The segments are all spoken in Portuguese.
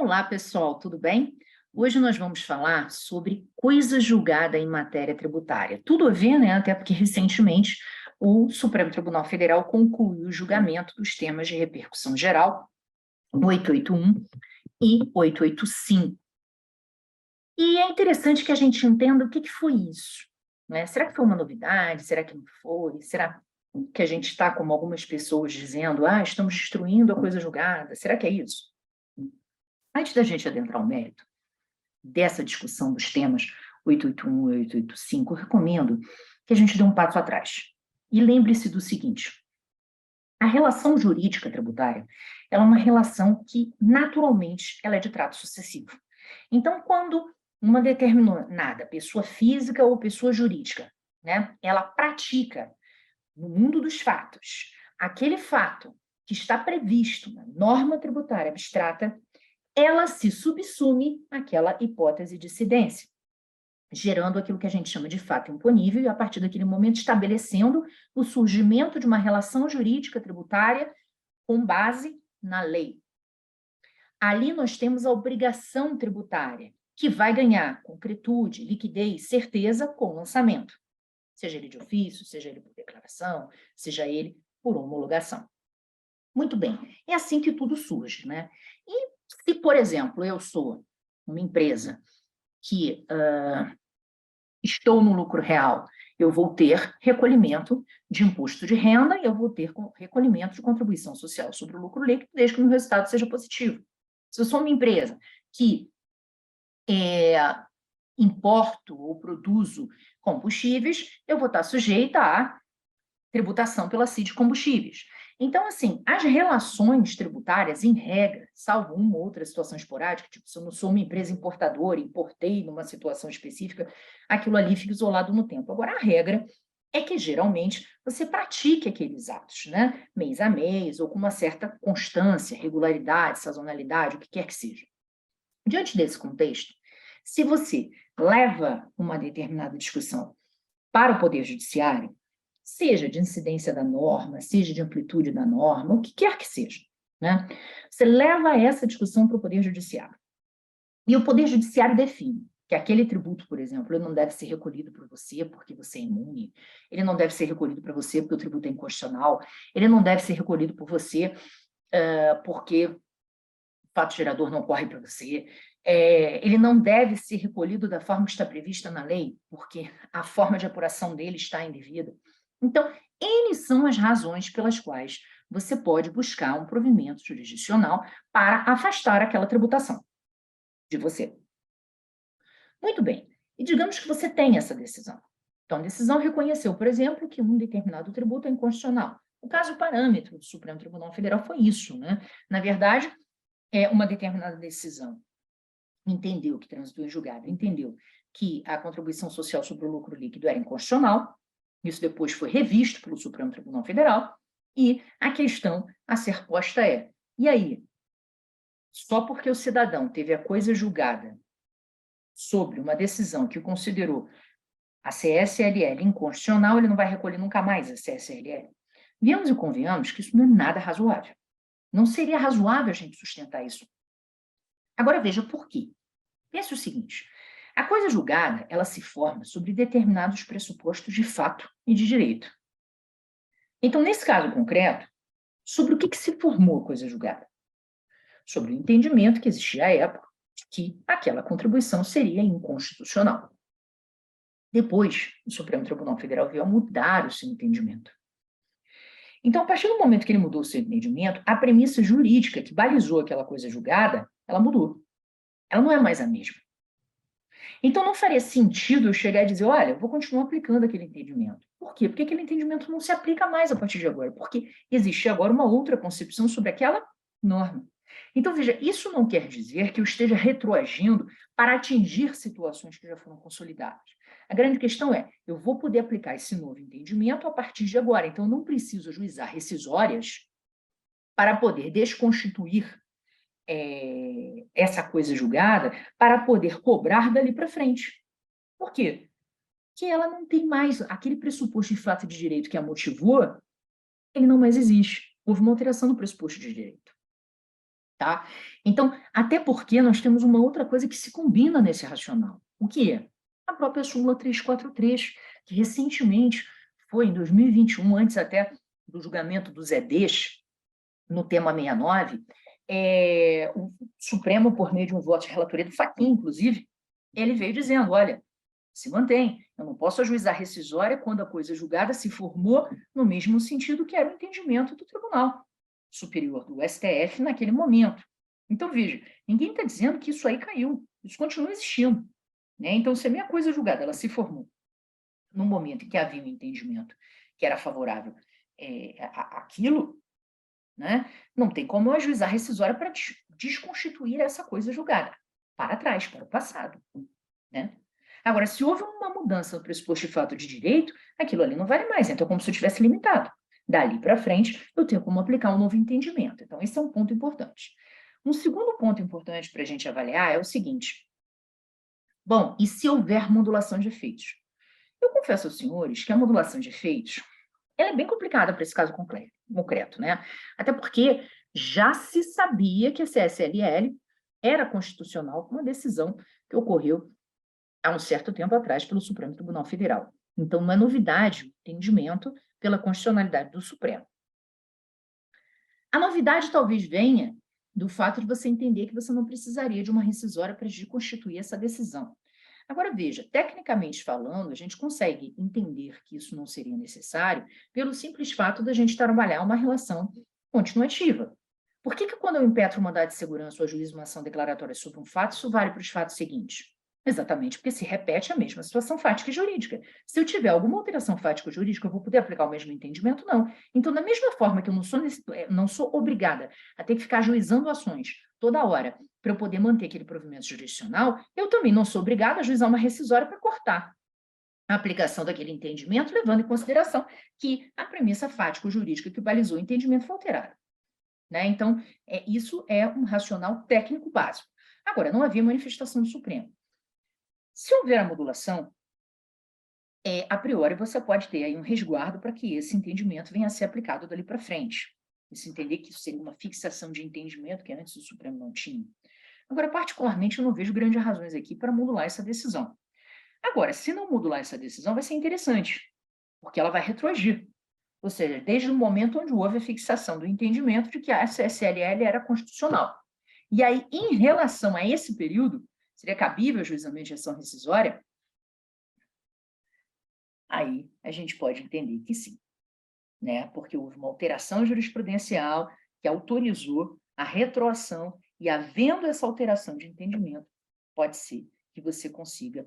Olá, pessoal, tudo bem? Hoje nós vamos falar sobre coisa julgada em matéria tributária. Tudo a ver, né? Até porque recentemente o Supremo Tribunal Federal concluiu o julgamento dos temas de repercussão geral 881 e 885. E é interessante que a gente entenda o que foi isso, né? Será que foi uma novidade? Será que não foi? Será que a gente está, como algumas pessoas dizendo, estamos destruindo a coisa julgada? Será que é isso? Antes da gente adentrar ao mérito dessa discussão dos temas 881 e 885, eu recomendo que a gente dê um passo atrás. E lembre-se do seguinte: a relação jurídica tributária ela é uma relação que, naturalmente, ela é de trato sucessivo. Então, quando uma determinada pessoa física ou pessoa jurídica, né, ela pratica no mundo dos fatos aquele fato que está previsto na norma tributária abstrata, ela se subsume àquela hipótese de incidência, gerando aquilo que a gente chama de fato imponível e, a partir daquele momento, estabelecendo o surgimento de uma relação jurídica tributária com base na lei. Ali nós temos a obrigação tributária, que vai ganhar concretude, liquidez, certeza com o lançamento, seja ele de ofício, seja ele por declaração, seja ele por homologação. Muito bem, é assim que tudo surge, né? E se, por exemplo, eu sou uma empresa que estou no lucro real, eu vou ter recolhimento de imposto de renda e eu vou ter recolhimento de contribuição social sobre o lucro líquido, desde que o meu resultado seja positivo. Se eu sou uma empresa que importo ou produzo combustíveis, eu vou estar sujeita à tributação pela CID Combustíveis. Então, assim, as relações tributárias, em regra, salvo uma ou outra situação esporádica, tipo, se eu não sou uma empresa importadora, importei numa situação específica, aquilo ali fica isolado no tempo. Agora, a regra é que, geralmente, você pratique aqueles atos, né? Mês a mês, ou com uma certa constância, regularidade, sazonalidade, o que quer que seja. Diante desse contexto, se você leva uma determinada discussão para o Poder Judiciário, seja de incidência da norma, seja de amplitude da norma, o que quer que seja, né? Você leva essa discussão para o Poder Judiciário. E o Poder Judiciário define que aquele tributo, por exemplo, ele não deve ser recolhido por você porque você é imune, ele não deve ser recolhido para você porque o tributo é inconstitucional, ele não deve ser recolhido por você porque o fato gerador não corre para você, ele não deve ser recolhido da forma que está prevista na lei, porque a forma de apuração dele está indevida. Então, N são as razões pelas quais você pode buscar um provimento jurisdicional para afastar aquela tributação de você. Muito bem. E digamos que você tem essa decisão. Então, a decisão reconheceu, por exemplo, que um determinado tributo é inconstitucional. O caso parâmetro do Supremo Tribunal Federal foi isso, né? Na verdade, uma determinada decisão entendeu, que transitou em julgado, entendeu que a contribuição social sobre o lucro líquido era inconstitucional, isso depois foi revisto pelo Supremo Tribunal Federal, e a questão a ser posta é, e aí, só porque o cidadão teve a coisa julgada sobre uma decisão que considerou a CSLL inconstitucional, ele não vai recolher nunca mais a CSLL? Viemos e convenhamos que isso não é nada razoável. Não seria razoável a gente sustentar isso. Agora veja por quê. Pense o seguinte, a coisa julgada, ela se forma sobre determinados pressupostos de fato e de direito. Então, nesse caso concreto, sobre o que se formou a coisa julgada? Sobre o entendimento que existia à época de que aquela contribuição seria inconstitucional. Depois, o Supremo Tribunal Federal veio a mudar o seu entendimento. Então, a partir do momento que ele mudou o seu entendimento, a premissa jurídica que balizou aquela coisa julgada, ela mudou. Ela não é mais a mesma. Então, não faria sentido eu chegar e dizer, olha, eu vou continuar aplicando aquele entendimento. Por quê? Porque aquele entendimento não se aplica mais a partir de agora, porque existe agora uma outra concepção sobre aquela norma. Então, veja, isso não quer dizer que eu esteja retroagindo para atingir situações que já foram consolidadas. A grande questão é, eu vou poder aplicar esse novo entendimento a partir de agora, então eu não preciso ajuizar rescisórias para poder desconstituir essa coisa julgada para poder cobrar dali para frente. Por quê? Porque ela não tem mais aquele pressuposto de fato de direito que a motivou, ele não mais existe. Houve uma alteração no pressuposto de direito. tá? Então, até porque nós temos uma outra coisa que se combina nesse racional. O que é? A própria súmula 343, que recentemente foi em 2021, antes até do julgamento dos EDs, no tema 69, o Supremo, por meio de um voto de relatoria do Fachin, inclusive, ele veio dizendo, olha, se mantém, eu não posso ajuizar rescisória quando a coisa julgada se formou no mesmo sentido que era o entendimento do Tribunal Superior do STF naquele momento. Então, veja, ninguém está dizendo que isso aí caiu, isso continua existindo. Né? Então, se a minha coisa julgada ela se formou no momento em que havia um entendimento que era favorável àquilo, né? Não tem como eu ajuizar rescisória para desconstituir essa coisa julgada, para trás, para o passado. Né? Agora, se houve uma mudança no pressuposto de fato de direito, aquilo ali não vale mais, então é como se eu tivesse limitado. Dali para frente, eu tenho como aplicar um novo entendimento. Então, esse é um ponto importante. Um segundo ponto importante para a gente avaliar é o seguinte. Bom, e se houver modulação de efeitos? Eu confesso aos senhores que a modulação de efeitos ela é bem complicada para esse caso concreto, né? Até porque já se sabia que a CSLL era constitucional com uma decisão que ocorreu há um certo tempo atrás pelo Supremo Tribunal Federal. Então, não é novidade o entendimento pela constitucionalidade do Supremo. A novidade talvez venha do fato de você entender que você não precisaria de uma rescisória para constituir essa decisão. Agora, veja, tecnicamente falando, a gente consegue entender que isso não seria necessário pelo simples fato da gente trabalhar uma relação continuativa. Por que quando eu impetro um mandado de segurança ou ajuizo uma ação declaratória sobre um fato, isso vale para os fatos seguintes? Exatamente porque se repete a mesma situação fática e jurídica. Se eu tiver alguma alteração fática ou jurídica, eu vou poder aplicar o mesmo entendimento? Não. Então, da mesma forma que eu não sou obrigada a ter que ficar ajuizando ações toda hora para eu poder manter aquele provimento jurisdicional, eu também não sou obrigada a ajuizar uma rescisória para cortar a aplicação daquele entendimento, levando em consideração que a premissa fático-jurídica que balizou o entendimento foi alterada. Né? Então, isso é um racional técnico básico. Agora, não havia manifestação do Supremo. Se houver a modulação, a priori você pode ter aí um resguardo para que esse entendimento venha a ser aplicado dali para frente. E se entender que isso seria uma fixação de entendimento que antes o Supremo não tinha. Agora, particularmente, eu não vejo grandes razões aqui para modular essa decisão. Agora, se não modular essa decisão, vai ser interessante, porque ela vai retroagir. Ou seja, desde o momento onde houve a fixação do entendimento de que a CSLL era constitucional. E aí, em relação a esse período, seria cabível o ajuizamento de ação rescisória? Aí a gente pode entender que sim, né? Porque houve uma alteração jurisprudencial que autorizou a retroação e, havendo essa alteração de entendimento, pode ser que você consiga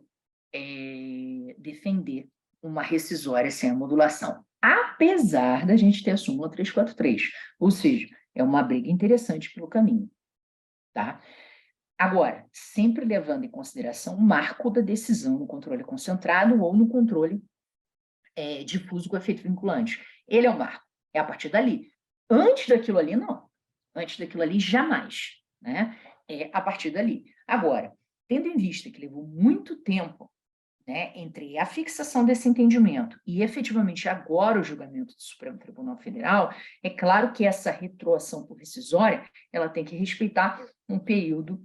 defender uma rescisória sem a modulação, apesar da gente ter a súmula 343, ou seja, é uma briga interessante pelo caminho, tá? Agora, sempre levando em consideração o marco da decisão no controle concentrado ou no controle difuso com efeito vinculante. Ele é o marco, é a partir dali. Antes daquilo ali, não. Antes daquilo ali, jamais. Né? É a partir dali. Agora, tendo em vista que levou muito tempo, né, entre a fixação desse entendimento e efetivamente agora o julgamento do Supremo Tribunal Federal, é claro que essa retroação por rescisória, ela tem que respeitar um período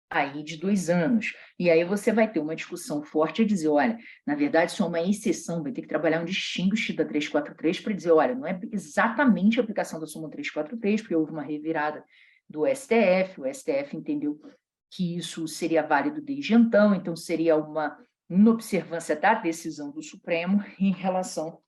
aí de 2 anos. E aí você vai ter uma discussão forte a dizer, olha, na verdade isso é uma exceção, vai ter que trabalhar um distinguish da 343 para dizer, olha, não é exatamente a aplicação da súmula 343, porque houve uma revirada do STF, o STF entendeu que isso seria válido desde então seria uma inobservância da decisão do Supremo em relação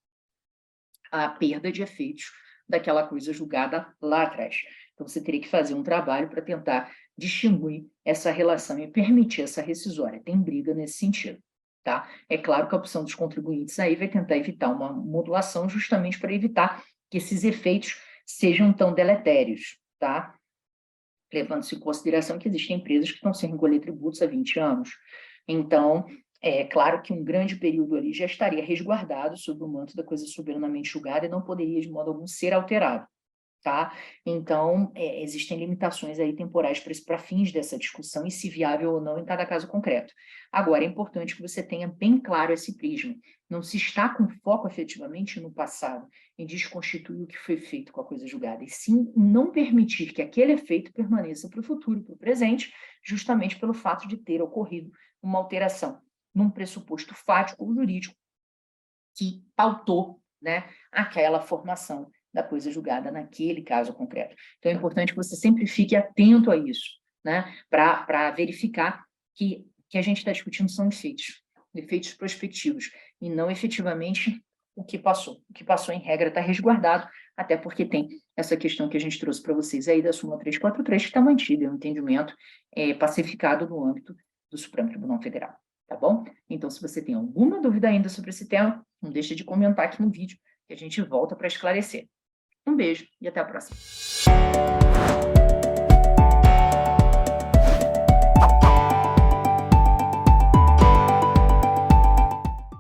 à perda de efeitos daquela coisa julgada lá atrás. Então, você teria que fazer um trabalho para tentar distinguir essa relação e permitir essa rescisória. Tem briga nesse sentido, tá? É claro que a opção dos contribuintes aí vai tentar evitar uma modulação justamente para evitar que esses efeitos sejam tão deletérios, tá? Levando-se em consideração que existem empresas que estão sem recolher tributos há 20 anos. Então, é claro que um grande período ali já estaria resguardado sob o manto da coisa soberanamente julgada e não poderia, de modo algum, ser alterado. tá? Então, existem limitações aí temporais para fins dessa discussão e se viável ou não em cada caso concreto. Agora, é importante que você tenha bem claro esse prisma. Não se está com foco efetivamente no passado, em desconstituir o que foi feito com a coisa julgada, e sim não permitir que aquele efeito permaneça para o futuro, para o presente, justamente pelo fato de ter ocorrido uma alteração num pressuposto fático ou jurídico que pautou, né, aquela formação da coisa julgada naquele caso concreto. Então, é importante que você sempre fique atento a isso, né, para verificar que a gente está discutindo são efeitos prospectivos, e não efetivamente o que passou. O que passou, em regra, está resguardado, até porque tem essa questão que a gente trouxe para vocês aí da súmula 343, que está mantida, é um entendimento pacificado no âmbito do Supremo Tribunal Federal, tá bom? Então, se você tem alguma dúvida ainda sobre esse tema, não deixe de comentar aqui no vídeo, que a gente volta para esclarecer. Um beijo e até a próxima.